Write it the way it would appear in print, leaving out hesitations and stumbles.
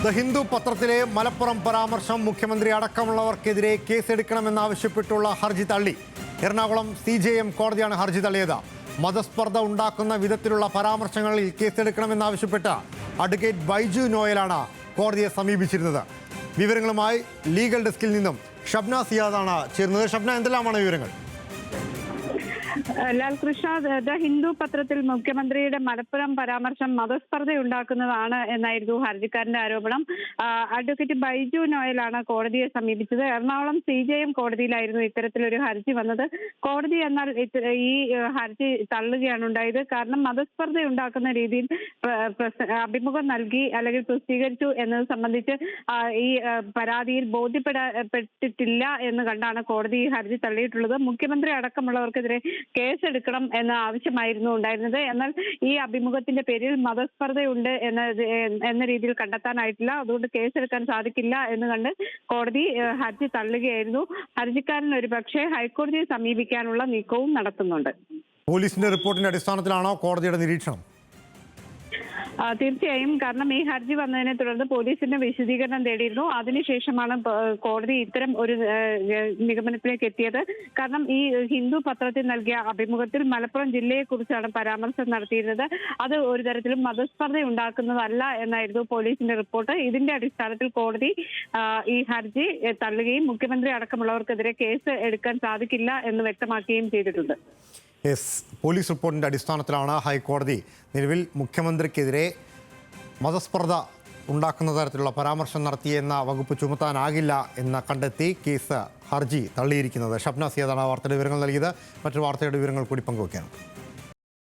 The Hindu പത്രത്തിലെ മലപ്പുറം പരാമർശം മുഖ്യമന്ത്രി അടക്കമുള്ളവർക്കെതിരെ കേസെടുക്കണമെന്നാവശ്യപ്പെട്ടുള്ള ഹർജി തള്ളി. എറണാകുളം CJM കോടതിയാണ് ഹർജി തള്ളിയത്. മതസ്പർദ്ധ ഉണ്ടാക്കുന്ന വിധത്തിലുള്ള പരാമർശങ്ങളിൽ കേസെടുക്കണമെന്നാവശ്യപ്പെട്ട് അഡ്വക്കേറ്റ് ബൈജു നോയലാണ് കോടതിയെ സമീപിച്ചിരുന്നത്. വിവരങ്ങളുമായി ലീഗൽ ഡെസ്കിൽ നിന്നും ഷബ്ന സിയാദാണ് ചേരുന്നത്. ഷബ്ന, എന്തെല്ലാമാണ് വിവരങ്ങൾ? ലാൽകൃഷ്ണ, ദ ഹിന്ദു പത്രത്തിൽ മുഖ്യമന്ത്രിയുടെ മലപ്പുറം പരാമർശം മതസ്പർദ്ധയുണ്ടാക്കുന്നതാണ് എന്നായിരുന്നു ഹർജിക്കാരന്റെ ആരോപണം. അഡ്വക്കേറ്റ് ബൈജു നോയലാണ് കോടതിയെ സമീപിച്ചത്. എറണാകുളം CJM കോടതിയിലായിരുന്നു ഇത്തരത്തിലൊരു ഹർജി വന്നത്. കോടതി എന്നാൽ ഈ ഹർജി തള്ളുകയാണ് ഉണ്ടായത്. കാരണം മതസ്പർദ്ധയുണ്ടാക്കുന്ന രീതിയിൽ അഭിമുഖം നൽകി അല്ലെങ്കിൽ പ്രസിദ്ധീകരിച്ചു എന്നത് സംബന്ധിച്ച് ഈ പരാതിയിൽ ബോധ്യപ്പെട്ടിട്ടില്ല എന്ന് കണ്ടാണ് കോടതി ഈ ഹർജി തള്ളിയിട്ടുള്ളത്. മുഖ്യമന്ത്രി അടക്കമുള്ളവർക്കെതിരെ കേസെടുക്കണം എന്ന ആവശ്യമായിരുന്നു ഉണ്ടായിരുന്നത്. എന്നാൽ ഈ അഭിമുഖത്തിന്റെ പേരിൽ മതസ്പർദ്ധയുണ്ട് എന്ന രീതിയിൽ കണ്ടെത്താനായിട്ടില്ല. അതുകൊണ്ട് കേസെടുക്കാൻ സാധിക്കില്ല എന്ന് കണ്ട് കോടതി ഹർജി തള്ളുകയായിരുന്നു. ഹർജിക്കാരൻ ഒരുപക്ഷെ ഹൈക്കോടതിയെ സമീപിക്കാനുള്ള നീക്കവും നടത്തുന്നുണ്ട്. പോലീസിന്റെ റിപ്പോർട്ടിന്റെ അടിസ്ഥാനത്തിലാണോ കോടതിയുടെ നിരീക്ഷണം? തീർച്ചയായും. കാരണം ഈ ഹർജി വന്നതിനെ തുടർന്ന് പോലീസിന്റെ വിശദീകരണം തേടിയിരുന്നു. അതിനുശേഷമാണ് കോടതി ഇത്തരം ഒരു നിഗമനത്തിലേക്ക് എത്തിയത്. കാരണം ഈ ഹിന്ദു പത്രത്തിൽ നൽകിയ അഭിമുഖത്തിൽ മലപ്പുറം ജില്ലയെക്കുറിച്ചാണ് പരാമർശം നടത്തിയിരുന്നത്. അത് ഒരു തരത്തിലും മതസ്പർദ്ധ ഉണ്ടാക്കുന്നതല്ല എന്നായിരുന്നു പോലീസിന്റെ റിപ്പോർട്ട്. ഇതിന്റെ അടിസ്ഥാനത്തിൽ കോടതി ഈ ഹർജി തള്ളുകയും മുഖ്യമന്ത്രി അടക്കമുള്ളവർക്കെതിരെ കേസ് എടുക്കാൻ സാധിക്കില്ല എന്ന് വ്യക്തമാക്കുകയും ചെയ്തിട്ടുണ്ട്. പോലീസ് റിപ്പോർട്ടിന്റെ അടിസ്ഥാനത്തിലാണ് ഹൈക്കോടതി നിലവിൽ മുഖ്യമന്ത്രിക്കെതിരെ മതസ്പർദ്ധ ഉണ്ടാക്കുന്ന തരത്തിലുള്ള പരാമർശം നടത്തിയെന്ന വകുപ്പ് ചുമത്താനാകില്ല എന്ന് കണ്ടെത്തി ഹർജി തള്ളിയിരിക്കുന്നത്. ഷബ്ന സിയാദാണ് വാർത്തയുടെ വിവരങ്ങൾ നൽകിയത്. മറ്റൊരു വാർത്തയുടെ വിവരങ്ങൾ കൂടി പങ്കുവയ്ക്കാനുണ്ട്.